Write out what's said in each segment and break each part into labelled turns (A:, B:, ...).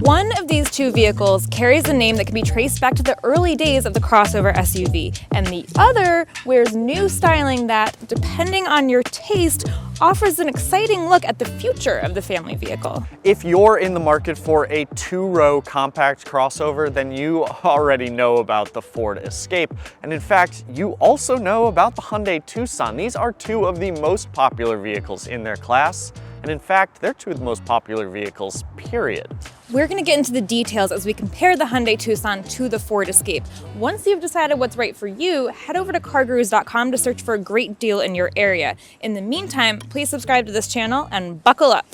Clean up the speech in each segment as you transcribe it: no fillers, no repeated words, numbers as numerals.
A: One of these two vehicles carries a name that can be traced back to the early days of the crossover SUV, and the other wears new styling that, depending on your taste, offers an exciting look at the future of the family vehicle.
B: If you're in the market for a two-row compact crossover, then you already know about the Ford Escape. And in fact, you also know about the Hyundai Tucson. These are two of the most popular vehicles in their class. And in fact, they're two of the most popular vehicles, period.
A: We're going to get into the details as we compare the Hyundai Tucson to the Ford Escape. Once you've decided what's right for you, head over to CarGurus.com to search for a great deal in your area. In the meantime, please subscribe to this channel and buckle up.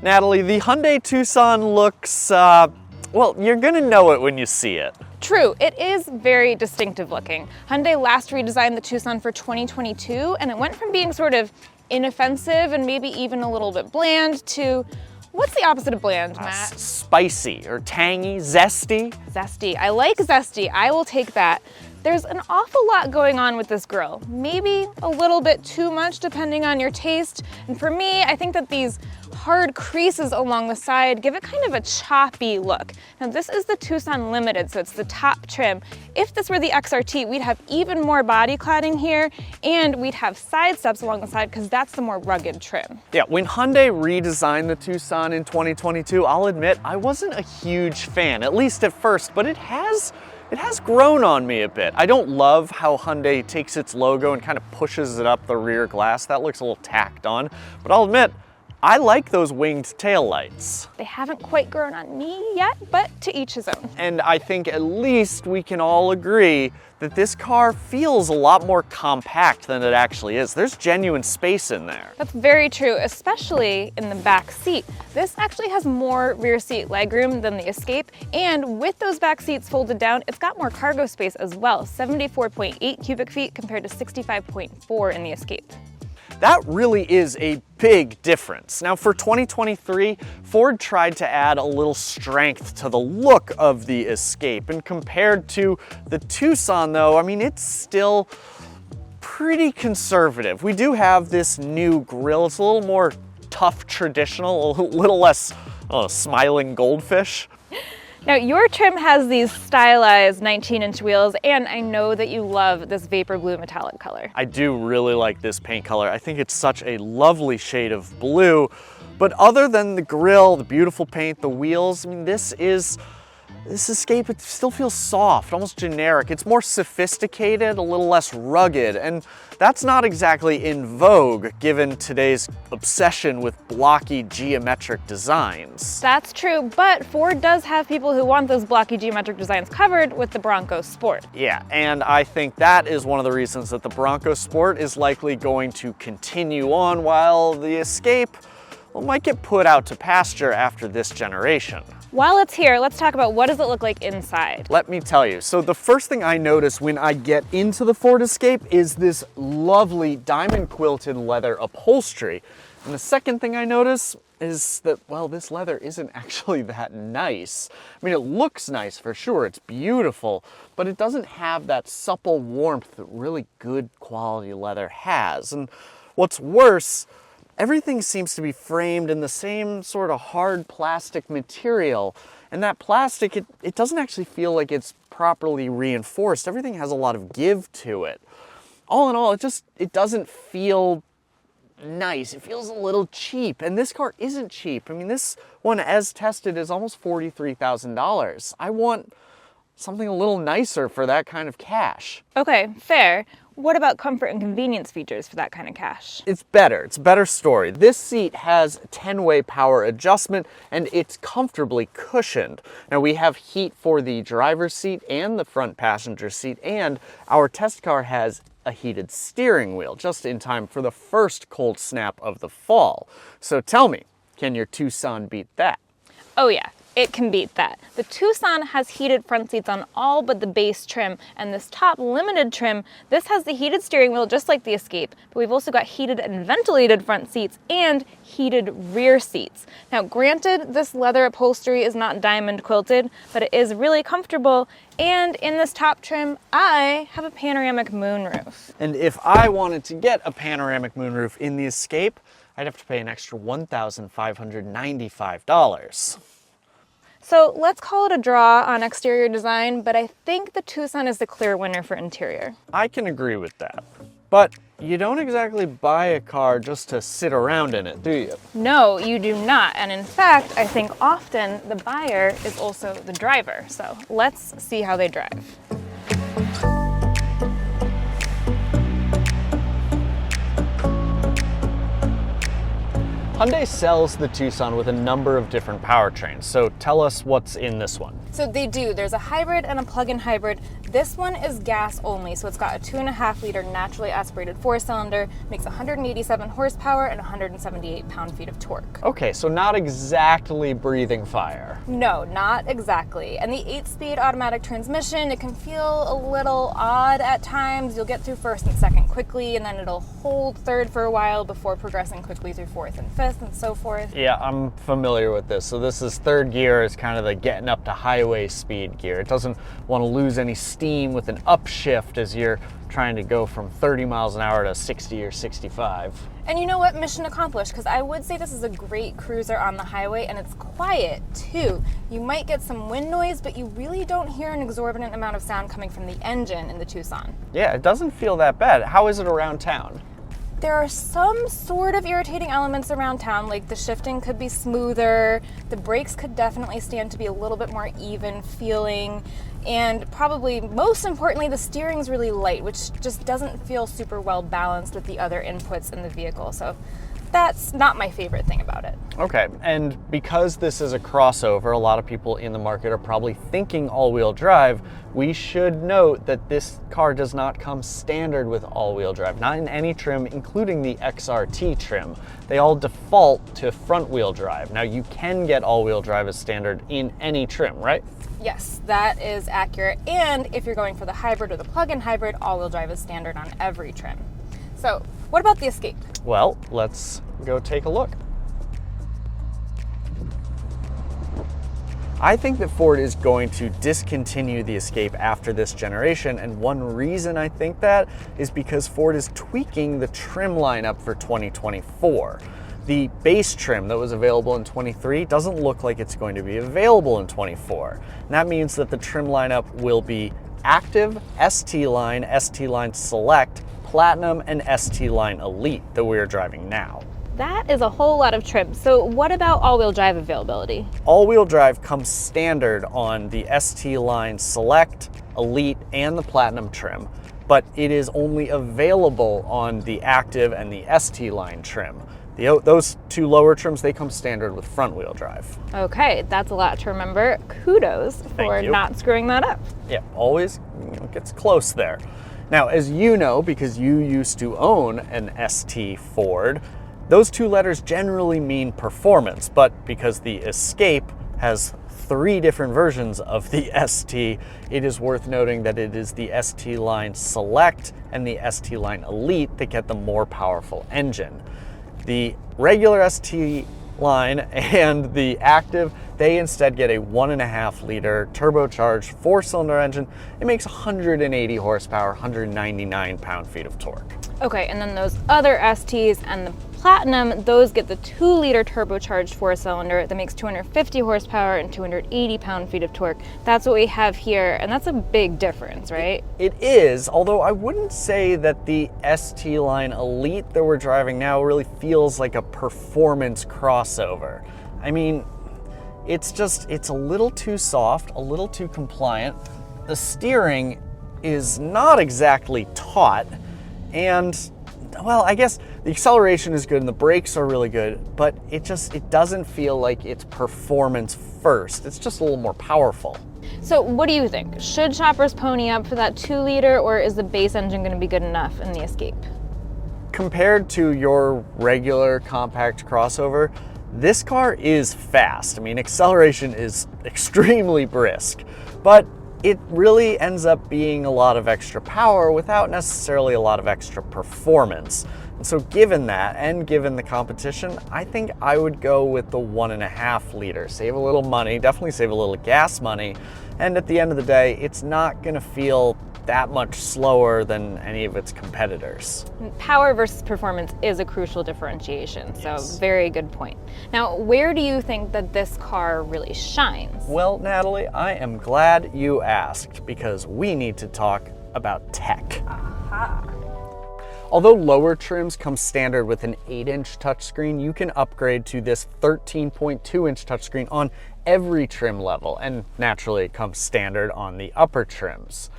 B: Natalie, the Hyundai Tucson looks, well, you're gonna know it when you see it.
A: True, it is very distinctive looking. Hyundai last redesigned the Tucson for 2022, and it went from being sort of inoffensive and maybe even a little bit bland to, what's the opposite of bland, Matt?
B: Spicy or tangy, zesty.
A: Zesty. I like zesty. I will take that. There's an awful lot going on with this grille. Maybe a little bit too much depending on your taste. And for me, I think that these hard creases along the side give it kind of a choppy look. Now this is the Tucson Limited, so it's the top trim. If this were the XRT, we'd have even more body cladding here, and we'd have side steps along the side because that's the more rugged trim.
B: Yeah, when Hyundai redesigned the Tucson in 2022, I'll admit I wasn't a huge fan, at least at first, but it has grown on me a bit. I don't love how Hyundai takes its logo and kind of pushes it up the rear glass. That looks a little tacked on, but I'll admit, I like those winged taillights.
A: They haven't quite grown on me yet, but to each his own.
B: And I think at least we can all agree that this car feels a lot more compact than it actually is. There's genuine space in there.
A: That's very true, especially in the back seat. This actually has more rear seat legroom than the Escape, and with those back seats folded down, it's got more cargo space as well, 74.8 cubic feet compared to 65.4 in the Escape.
B: That really is a big difference. Now for 2023, Ford tried to add a little strength to the look of the Escape, and compared to the Tucson though, I mean, it's still pretty conservative. We do have this new grille. It's a little more tough traditional, a little less smiling goldfish.
A: Now your trim has these stylized 19-inch wheels, and I know that you love this vapor blue metallic color.
B: I do really like this paint color. I think it's such a lovely shade of blue, but other than the grille, the beautiful paint, the wheels, I mean, this Escape, it still feels soft, almost generic. It's more sophisticated, a little less rugged, and that's not exactly in vogue given today's obsession with blocky geometric designs.
A: That's true, but Ford does have people who want those blocky geometric designs covered with the Bronco Sport.
B: Yeah, and I think that is one of the reasons that the Bronco Sport is likely going to continue on while the Escape, well, might get put out to pasture after this generation.
A: While it's here, let's talk about what does it look like inside.
B: Let me tell you. So the first thing I notice when I get into the Ford Escape is this lovely diamond quilted leather upholstery. And the second thing I notice is that, well, this leather isn't actually that nice. I mean, it looks nice for sure, it's beautiful, but it doesn't have that supple warmth that really good quality leather has. And what's worse, everything seems to be framed in the same sort of hard plastic material. And that plastic, it doesn't actually feel like it's properly reinforced. Everything has a lot of give to it. All in all, it doesn't feel nice. It feels a little cheap. And this car isn't cheap. I mean, this one, as tested, is almost $43,000. I want something a little nicer for that kind of cash.
A: Okay, fair. What about comfort and convenience features for that kind of cash?
B: It's better. It's a better story. This seat has 10-way power adjustment, and it's comfortably cushioned. Now, we have heat for the driver's seat and the front passenger seat, and our test car has a heated steering wheel, just in time for the first cold snap of the fall. So tell me, can your Tucson beat that?
A: Oh yeah, it can beat that. The Tucson has heated front seats on all but the base trim, and this top limited trim, this has the heated steering wheel just like the Escape, but we've also got heated and ventilated front seats and heated rear seats. Now granted, this leather upholstery is not diamond quilted, but it is really comfortable, and in this top trim, I have a panoramic moonroof.
B: And if I wanted to get a panoramic moonroof in the Escape, I'd have to pay an extra $1,595.
A: So let's call it a draw on exterior design, but I think the Tucson is the clear winner for interior.
B: I can agree with that. But you don't exactly buy a car just to sit around in it, do you?
A: No, you do not. And in fact, I think often the buyer is also the driver. So let's see how they drive.
B: Hyundai sells the Tucson with a number of different powertrains, so tell us what's in this one.
A: So they do. There's a hybrid and a plug-in hybrid. This one is gas only, so it's got a 2.5 liter naturally aspirated 4-cylinder, makes 187 horsepower and 178 pound-feet of torque.
B: Okay, so not exactly breathing fire.
A: No, not exactly. And the 8-speed automatic transmission, it can feel a little odd at times. You'll get through first and second quickly, and then it'll hold third for a while before progressing quickly through fourth and fifth and so forth.
B: Yeah, I'm familiar with this. So this is third gear, is kind of the getting up to highway speed gear. It doesn't want to lose any steam with an upshift as you're trying to go from 30 miles an hour to 60 or 65.
A: And you know what? Mission accomplished, because I would say this is a great cruiser on the highway, and it's quiet too. You might get some wind noise, but you really don't hear an exorbitant amount of sound coming from the engine in the Tucson.
B: Yeah, it doesn't feel that bad. How is it around town?
A: There are some sort of irritating elements around town, like the shifting could be smoother, the brakes could definitely stand to be a little bit more even feeling, and probably most importantly, the steering's really light, which just doesn't feel super well balanced with the other inputs in the vehicle. So that's not my favorite thing about it.
B: Okay, and because this is a crossover, a lot of people in the market are probably thinking all-wheel drive. We should note that this car does not come standard with all-wheel drive, not in any trim, including the XRT trim. They all default to front-wheel drive. Now, you can get all-wheel drive as standard in any trim, right?
A: Yes, that is accurate. And if you're going for the hybrid or the plug-in hybrid, all-wheel drive is standard on every trim. So what about the Escape?
B: Well, let's go take a look. I think that Ford is going to discontinue the Escape after this generation, and one reason I think that is because Ford is tweaking the trim lineup for 2024. The base trim that was available in 23 doesn't look like it's going to be available in 24. And that means that the trim lineup will be Active, ST-Line, ST-Line Select, Platinum, and ST-Line Elite that we're driving now.
A: That is a whole lot of trim. So what about all-wheel drive availability?
B: All-wheel drive comes standard on the ST-Line Select, Elite, and the Platinum trim, but it is only available on the Active and the ST-Line trim. Those two lower trims, they come standard with front-wheel drive.
A: Okay, that's a lot to remember. Kudos for not screwing that up.
B: Yeah, always gets close there. Now, as you know, because you used to own an ST Ford, those two letters generally mean performance, but because the Escape has 3 different versions of the ST, it is worth noting that it is the ST-Line Select and the ST-Line Elite that get the more powerful engine. The regular ST-Line and the Active, they instead get a 1.5 liter turbocharged 4-cylinder engine. It makes 180 horsepower, 199 pound-feet of torque.
A: Okay, and then those other STs and the Platinum, those get the 2-liter turbocharged 4-cylinder that makes 250 horsepower and 280 pound-feet of torque. That's what we have here, and that's a big difference, right?
B: It is, although I wouldn't say that the ST-Line Elite that we're driving now really feels like a performance crossover. I mean, it's a little too soft, a little too compliant. The steering is not exactly taut, and well, I guess the acceleration is good and the brakes are really good, but it doesn't feel like it's performance first. It's just a little more powerful.
A: So what do you think? Should shoppers pony up for that 2-liter, or is the base engine going to be good enough in the Escape?
B: Compared to your regular compact crossover, This car is fast. I mean, acceleration is extremely brisk, but it really ends up being a lot of extra power without necessarily a lot of extra performance. And so given that, and given the competition, I think I would go with the 1.5 liter. Save a little money, definitely save a little gas money, and at the end of the day, it's not gonna feel that much slower than any of its competitors.
A: Power versus performance is a crucial differentiation, so
B: Yes.
A: very good point. Now, where do you think that this car really shines?
B: Well, Natalie, I am glad you asked because we need to talk about tech. Although lower trims come standard with an 8-inch touchscreen, you can upgrade to this 13.2-inch touchscreen on every trim level, and naturally it comes standard on the upper trims.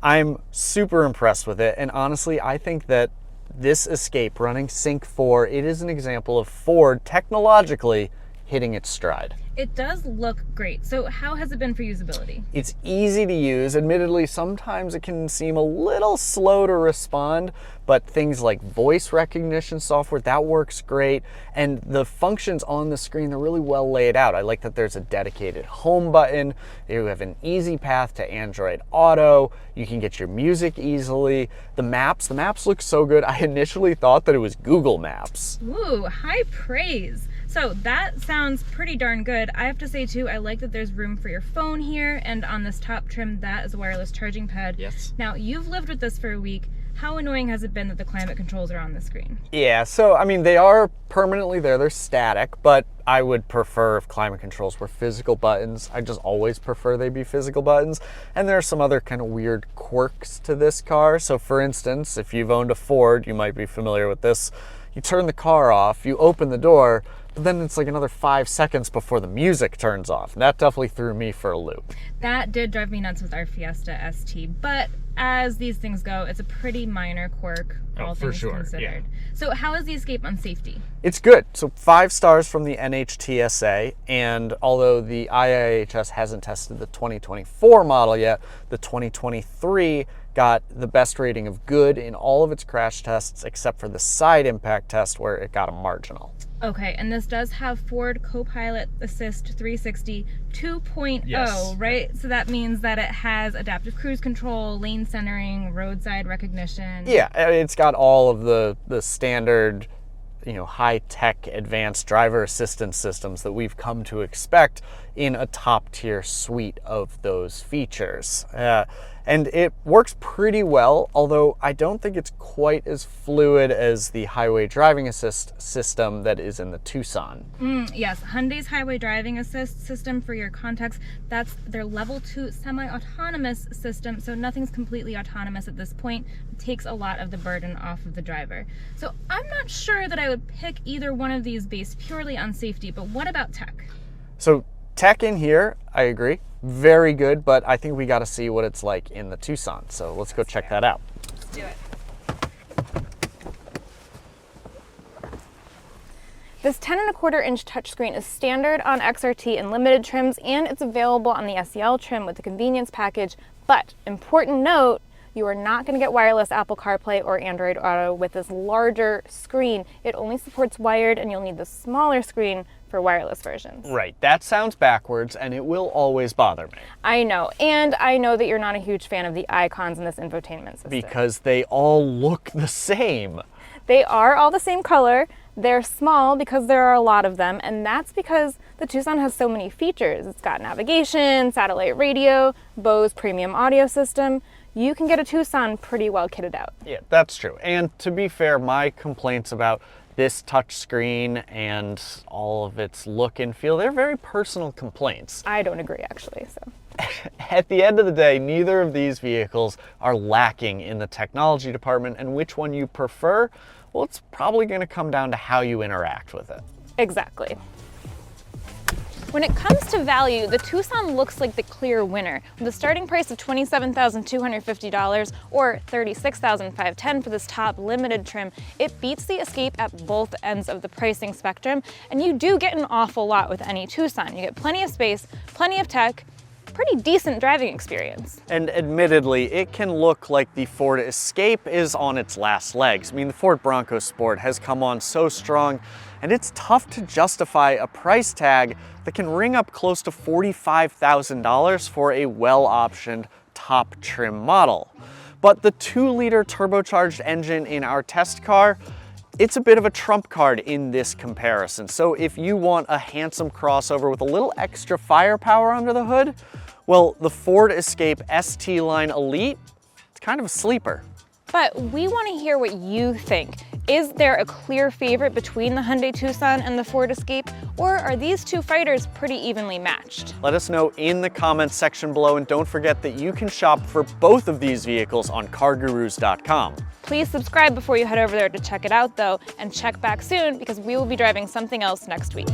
B: I'm super impressed with it, and honestly, I think that this Escape running Sync 4, it is an example of Ford technologically hitting its stride.
A: It does look great. So how has it been for usability?
B: It's easy to use. Admittedly, sometimes it can seem a little slow to respond, but things like voice recognition software, that works great. And the functions on the screen, they're really well laid out. I like that there's a dedicated home button. You have an easy path to Android Auto. You can get your music easily. The maps look so good. I initially thought that it was Google Maps.
A: Ooh, high praise. So that sounds pretty darn good. I have to say too, I like that there's room for your phone here, and on this top trim, that is a wireless charging pad.
B: Yes.
A: Now, you've lived with this for a week. How annoying has it been that the climate controls are on the screen?
B: Yeah, so I mean, they are permanently there, they're static, but I would prefer if climate controls were physical buttons. I just always prefer they be physical buttons. And there are some other kind of weird quirks to this car. So for instance, if you've owned a Ford, you might be familiar with this. You turn the car off, you open the door, but then it's like another 5 seconds before the music turns off. And that definitely threw me for a loop.
A: That did drive me nuts with our Fiesta ST, but as these things go, it's a pretty minor quirk, all
B: for
A: things
B: sure,
A: considered.
B: yeah.
A: So how is the Escape on safety?
B: It's good. So 5 stars from the NHTSA, and although the IIHS hasn't tested the 2024 model yet, the 2023 got the best rating of good in all of its crash tests except for the side impact test where it got a marginal.
A: Okay, and this does have Ford Copilot Assist 360 2.0,
B: Yes.
A: right? So that means that it has adaptive cruise control, lane centering, roadside recognition.
B: Yeah, it's got all of the standard, high-tech advanced driver assistance systems that we've come to expect in a top-tier suite of those features. And it works pretty well, although I don't think it's quite as fluid as the highway driving assist system that is in the Tucson.
A: Yes, Hyundai's highway driving assist system, for your context, that's their level 2 semi-autonomous system, so nothing's completely autonomous at this point. It takes a lot of the burden off of the driver. So I'm not sure that I would pick either one of these based purely on safety, but what about tech?
B: So tech in here, I agree, very good, but I think we got to see what it's like in the Tucson. So let's go check that out.
A: Let's do it. This 10.25-inch touchscreen is standard on XRT and limited trims, and it's available on the SEL trim with the convenience package. But important note, you are not going to get wireless Apple CarPlay or Android Auto with this larger screen. It only supports wired, and you'll need the smaller screen for wireless versions.
B: Right, that sounds backwards, and it will always bother me.
A: I know, and I know that you're not a huge fan of the icons in this infotainment system.
B: Because they all look the same.
A: They are all the same color. They're small because there are a lot of them, and that's because the Tucson has so many features. It's got navigation, satellite radio, Bose premium audio system. You can get a Tucson pretty well kitted out.
B: Yeah, that's true. And to be fair, my complaints about this touchscreen and all of its look and feel, they're very personal complaints.
A: I don't agree, actually, so.
B: At the end of the day, neither of these vehicles are lacking in the technology department, and which one you prefer, well, it's probably going to come down to how you interact with it.
A: Exactly. When it comes to value, the Tucson looks like the clear winner. With a starting price of $27,250 or $36,510 for this top limited trim, it beats the Escape at both ends of the pricing spectrum, and you do get an awful lot with any Tucson. You get plenty of space, plenty of tech, pretty decent driving experience.
B: And admittedly, it can look like the Ford Escape is on its last legs. I mean, the Ford Bronco Sport has come on so strong, and it's tough to justify a price tag that can ring up close to $45,000 for a well-optioned top trim model. But the 2-liter turbocharged engine in our test car, it's a bit of a trump card in this comparison. So if you want a handsome crossover with a little extra firepower under the hood, well, the Ford Escape ST Line Elite, it's kind of a sleeper.
A: But we want to hear what you think. Is there a clear favorite between the Hyundai Tucson and the Ford Escape, or are these two fighters pretty evenly matched?
B: Let us know in the comments section below, and don't forget that you can shop for both of these vehicles on CarGurus.com.
A: Please subscribe before you head over there to check it out though, and check back soon because we will be driving something else next week.